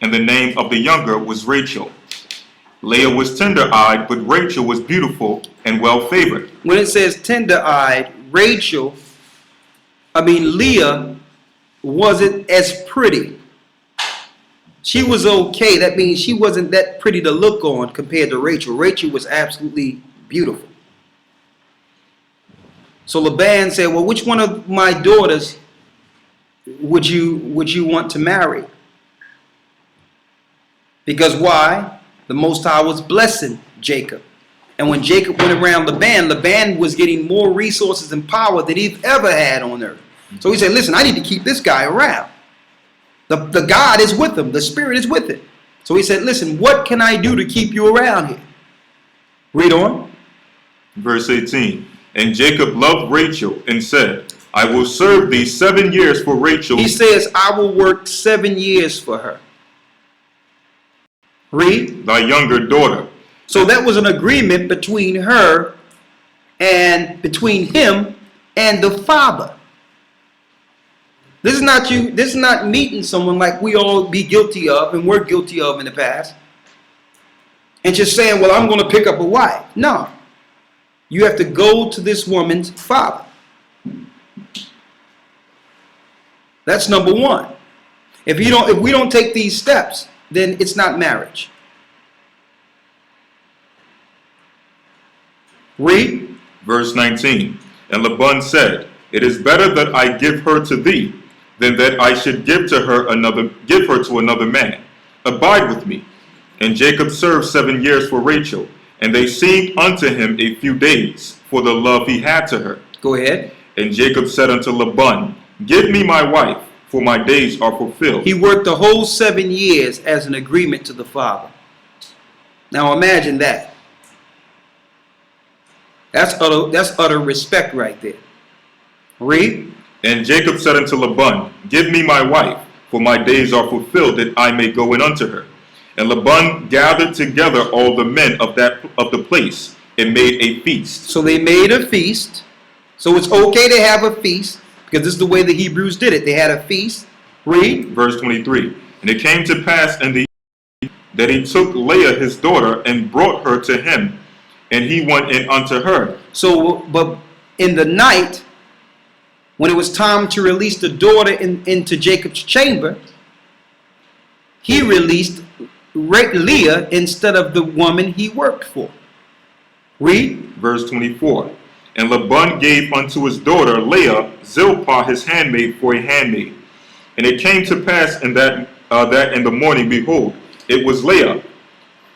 and the name of the younger was Rachel. Leah was tender-eyed, but Rachel was beautiful and well-favored. When it says tender-eyed, Leah wasn't as pretty. She was okay. That means she wasn't that pretty to look on compared to Rachel. Rachel was absolutely beautiful. So Laban said, well, which one of my daughters would you want to marry? Because why? The Most High was blessing Jacob. And when Jacob went around Laban was getting more resources and power than he'd ever had on earth. So he said, listen, I need to keep this guy around. The God is with him. The Spirit is with him. So he said, listen, what can I do to keep you around here? Read on. Verse 18. And Jacob loved Rachel and said, I will serve thee 7 years for Rachel. He says, I will work 7 years for her. Read. Thy younger daughter. So that was an agreement between her and between him and the father. This is not meeting someone like we all be guilty of and we're guilty of in the past. And just saying, well, I'm going to pick up a wife. No. You have to go to this woman's father. That's number one. If we don't take these steps, then it's not marriage. Read. Verse 19. And Laban said, it is better that I give her to thee, than that I should give her to another man. Abide with me. And Jacob served 7 years for Rachel, and they seemed unto him a few days, for the love he had to her. Go ahead. And Jacob said unto Laban, give me my wife, for my days are fulfilled. He worked the whole 7 years as an agreement to the father. Now imagine that. That's utter respect right there. Read. And Jacob said unto Laban, give me my wife, for my days are fulfilled, that I may go in unto her. And Laban gathered together all the men of the place, and made a feast. So they made a feast. So it's okay to have a feast, because this is the way the Hebrews did it. They had a feast. Read. Verse 23. And it came to pass in the evening that he took Leah his daughter, and brought her to him, and he went in unto her. So, but in the night, when it was time to release the daughter into Jacob's chamber, he released Leah instead of the woman he worked for. Read. Verse 24. And Laban gave unto his daughter Leah Zilpah his handmaid for a handmaid. And it came to pass in that in the morning, behold, it was Leah.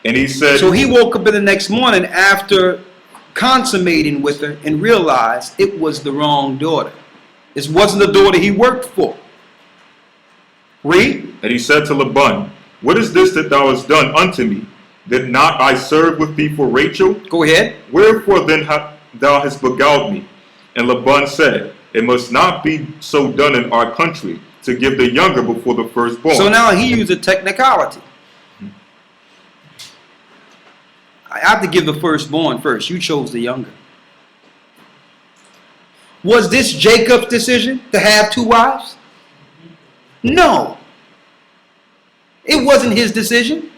And he said... So he woke up in the next morning after consummating with her and realized it was the wrong daughter. This wasn't the daughter he worked for. Read. And he said to Laban, what is this that thou hast done unto me? Did not I serve with thee for Rachel? Go ahead. Wherefore then thou hast beguiled me? And Laban said, it must not be so done in our country, to give the younger before the firstborn. So now he used a technicality. I have to give the firstborn first. You chose the younger. Was this Jacob's decision to have 2 wives? No. It wasn't his decision.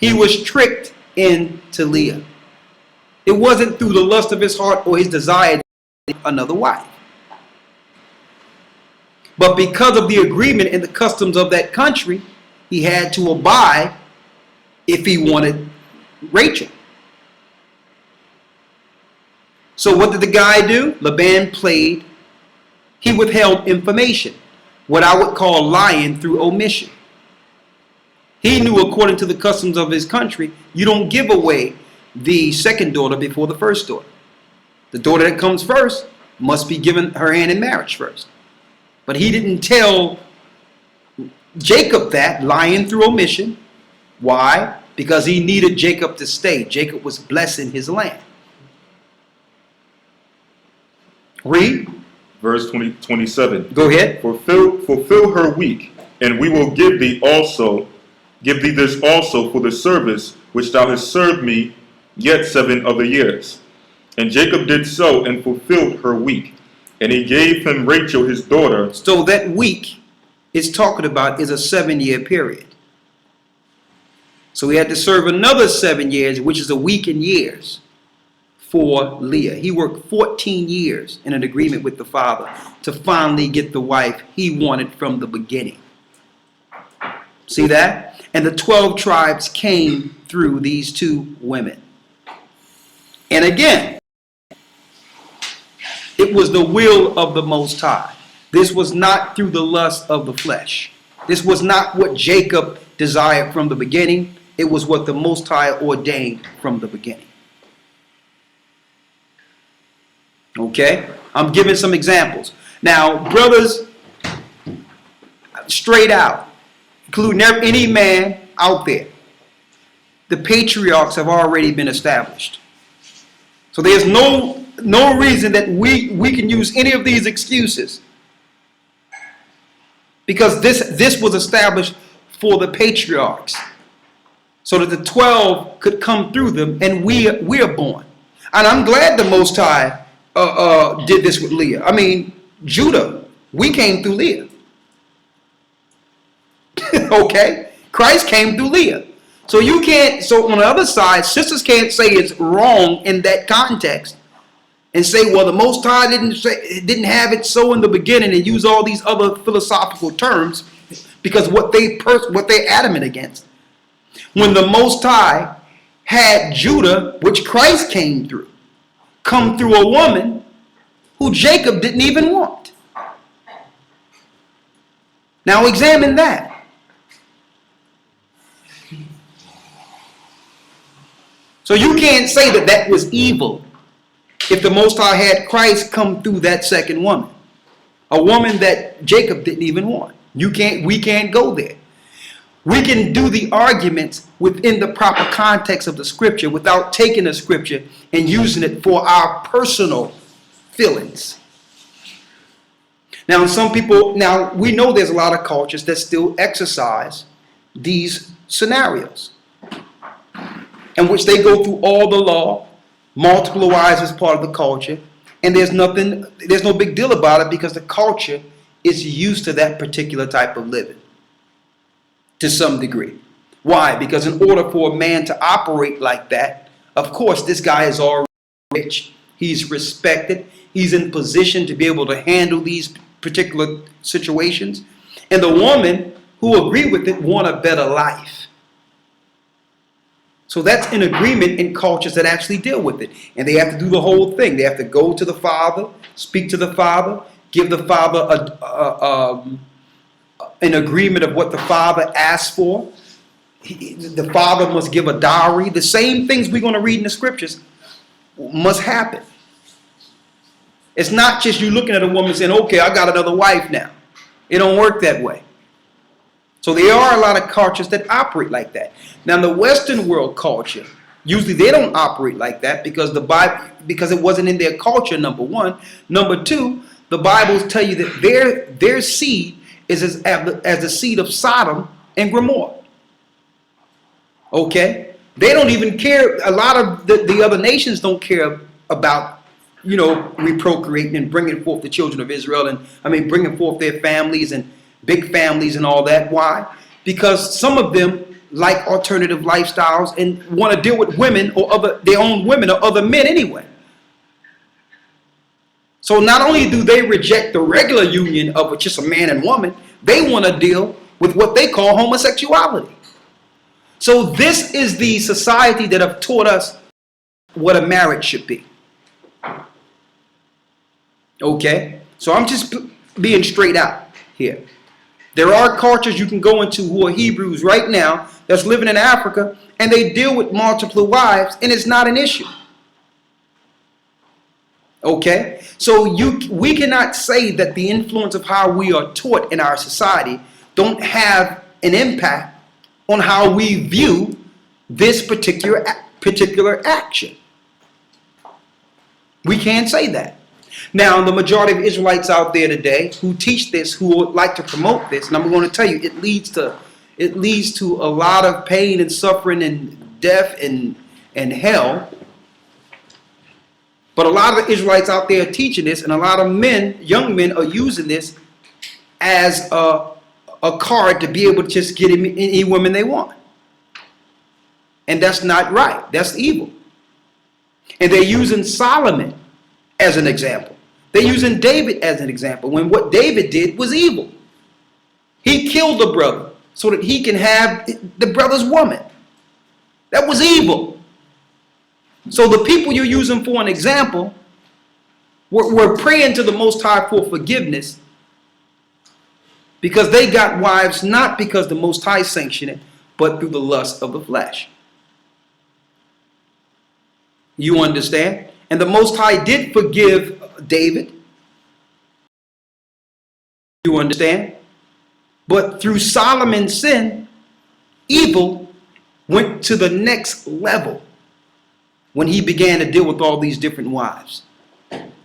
He was tricked into Leah. It wasn't through the lust of his heart or his desire to have another wife. But because of the agreement and the customs of that country, he had to abide if he wanted Rachel. So what did the guy do? Laban played. He withheld information, what I would call lying through omission. He knew, according to the customs of his country, you don't give away the second daughter before the first daughter. The daughter that comes first must be given her hand in marriage first. But he didn't tell Jacob that, lying through omission. Why? Because he needed Jacob to stay. Jacob was blessing his land. Read. Verse 27. Go ahead. Fulfill her week, and we will give thee this also for the service which thou hast served me yet 7 other years. And Jacob did so, and fulfilled her week. And he gave him Rachel his daughter. So that week it's talking about is a 7-year period. So he had to serve another 7 years, which is a week in years, for Leah. He worked 14 years in an agreement with the father to finally get the wife he wanted from the beginning. See that? And the 12 tribes came through these 2 women. And again, it was the will of the Most High. This was not through the lust of the flesh. This was not what Jacob desired from the beginning. It was what the Most High ordained from the beginning. Okay? I'm giving some examples. Now, brothers, straight out, including any man out there, the patriarchs have already been established. So there's no reason that we can use any of these excuses, because this was established for the patriarchs, so that the 12 could come through them, and we are born. And I'm glad the Most High did this with Leah. I mean, Judah, we came through Leah. Okay? Christ came through Leah. So you can't, so on the other side, sisters can't say it's wrong in that context and say, well, the Most High didn't have it so in the beginning, and use all these other philosophical terms, because what they're adamant against. When the Most High had Judah, which Christ came through, come through a woman who Jacob didn't even want. Now examine that. So you can't say that that was evil if the Most High had Christ come through that second woman, a woman that Jacob didn't even want. We can't go there. We can do the arguments within the proper context of the scripture without taking the scripture and using it for our personal feelings. Now, we know there's a lot of cultures that still exercise these scenarios, in which they go through all the law, multiple wives as part of the culture, and there's no big deal about it, because the culture is used to that particular type of living to some degree. Why? Because in order for a man to operate like that, of course, this guy is already rich. He's respected. He's in position to be able to handle these particular situations. And the woman who agree with it want a better life. So that's an agreement in cultures that actually deal with it. And they have to do the whole thing. They have to go to the father, speak to the father, give the father an agreement of what the father asked for. The father must give a dowry. The same things we're going to read in the scriptures must happen. It's not just you looking at a woman saying, okay, I got another wife now. It don't work that way. So there are a lot of cultures that operate like that. Now, the Western world culture, usually they don't operate like that, because because it wasn't in their culture, number one. Number two, the Bibles tell you that their seed is as the seed of Sodom and Gomorrah. Okay? They don't even care. A lot of the other nations don't care about, reprocreating and bringing forth the children of Israel, bringing forth their families and big families and all that. Why? Because some of them like alternative lifestyles and want to deal with women or their own women or other men anyway. So not only do they reject the regular union of just a man and woman, they want to deal with what they call homosexuality. So this is the society that have taught us what a marriage should be. Okay? So I'm just being straight out here. There are cultures you can go into who are Hebrews right now that's living in Africa, and they deal with multiple wives, and it's not an issue. Okay? So we cannot say that the influence of how we are taught in our society don't have an impact on how we view this particular action. We can't say that. Now, the majority of Israelites out there today who teach this, who would like to promote this, and I'm going to tell you, it leads to a lot of pain and suffering and death and hell. But a lot of the Israelites out there are teaching this, and a lot of young men are using this as a a card to be able to just get any woman they want. And that's not right. That's evil. And they're using Solomon as an example. They're using David as an example when what David did was evil. He killed a brother so that he can have the brother's woman. That was evil. So the people you're using for an example were praying to the Most High for forgiveness because they got wives not because the Most High sanctioned it, but through the lust of the flesh. You understand? And the Most High did forgive David. You understand? But through Solomon's sin, evil went to the next level when he began to deal with all these different wives.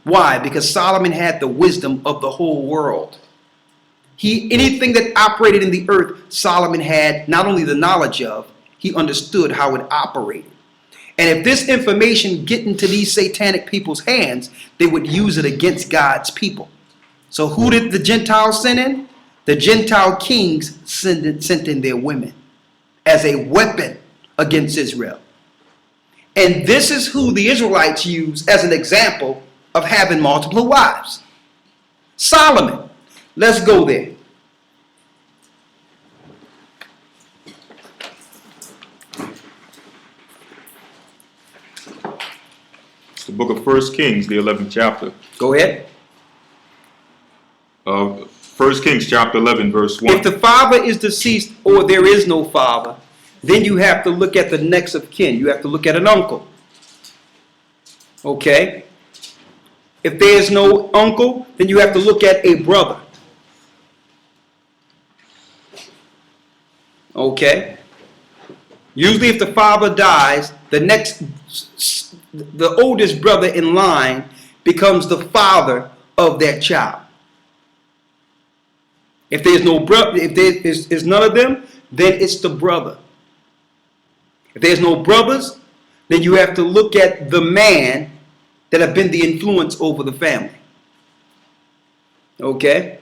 Why? Because Solomon had the wisdom of the whole world. Anything that operated in the earth, Solomon had not only the knowledge of, he understood how it operated. And if this information get into these satanic people's hands, they would use it against God's people. So who did the Gentiles send in? The Gentile kings sent in their women as a weapon against Israel. And this is who the Israelites use as an example of having multiple wives. Solomon. Let's go there. It's the book of 1 Kings, the 11th chapter. Go ahead. 1 Kings chapter 11, verse 1. If the father is deceased or there is no father, then you have to look at the next of kin. You have to look at an uncle. Okay? If there is no uncle, then you have to look at a brother. Okay? Usually if the father dies, the oldest brother in line becomes the father of that child. If there's no brother, if there's none of them, then it's the brother. If there's no brothers, then you have to look at the man that have been the influence over the family. Okay?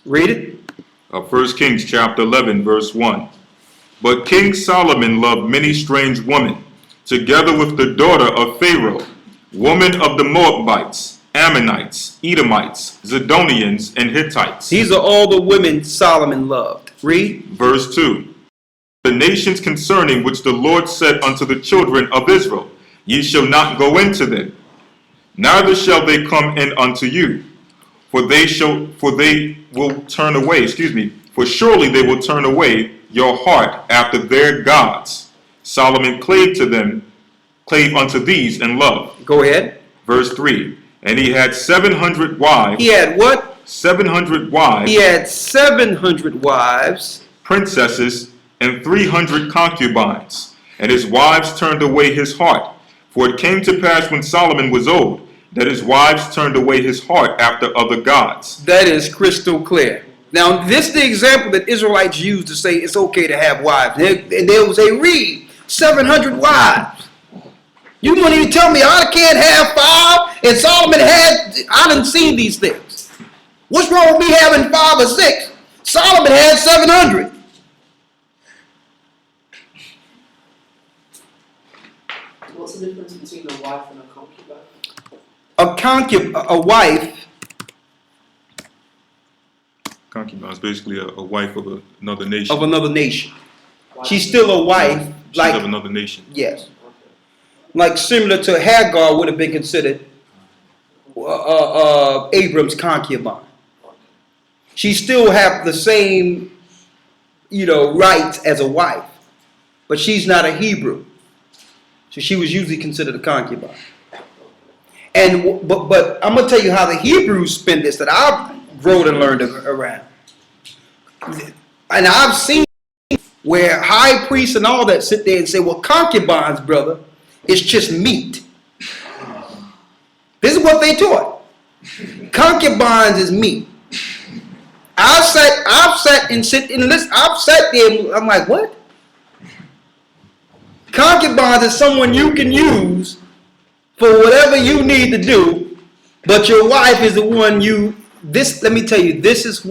Read it. 1 Kings chapter 11, verse 1. But King Solomon loved many strange women, together with the daughter of Pharaoh, woman of the Moabites, Ammonites, Edomites, Zidonians, and Hittites. These are all the women Solomon loved. Read. Verse 2. The nations concerning which the Lord said unto the children of Israel, Ye shall not go into them, neither shall they come in unto you, for surely they will turn away your heart after their gods. Solomon clave unto these in love. Go ahead. Verse 3. And he had 700 wives. He had what? 700 wives. He had 700 wives. Princesses and 300 concubines. And his wives turned away his heart. For it came to pass when Solomon was old, that his wives turned away his heart after other gods. That is crystal clear. Now, this is the example that Israelites use to say it's okay to have wives. And they will say, read, 700 wives. You won't even tell me I can't have 5, and Solomon had, I done seen these things. What's wrong with me having 5 or 6? Solomon had 700. What's the difference between a wife and a concubine? A wife. Concubine is basically a wife of another nation. Of another nation. She's still a wife. She's like of another nation. Yes. Like similar to Hagar would have been considered Abram's concubine. She still have the same, rights as a wife, but she's not a Hebrew, so she was usually considered a concubine. And but I'm gonna tell you how the Hebrews spend this that I've grown and learned around, and I've seen where high priests and all that sit there and say, "Well, concubines, brother, it's just meat." This is what they taught. Concubines is meat. I've sat there and I'm like, what? Concubines is someone you can use for whatever you need to do But your wife is the one you, this, let me tell you, this is what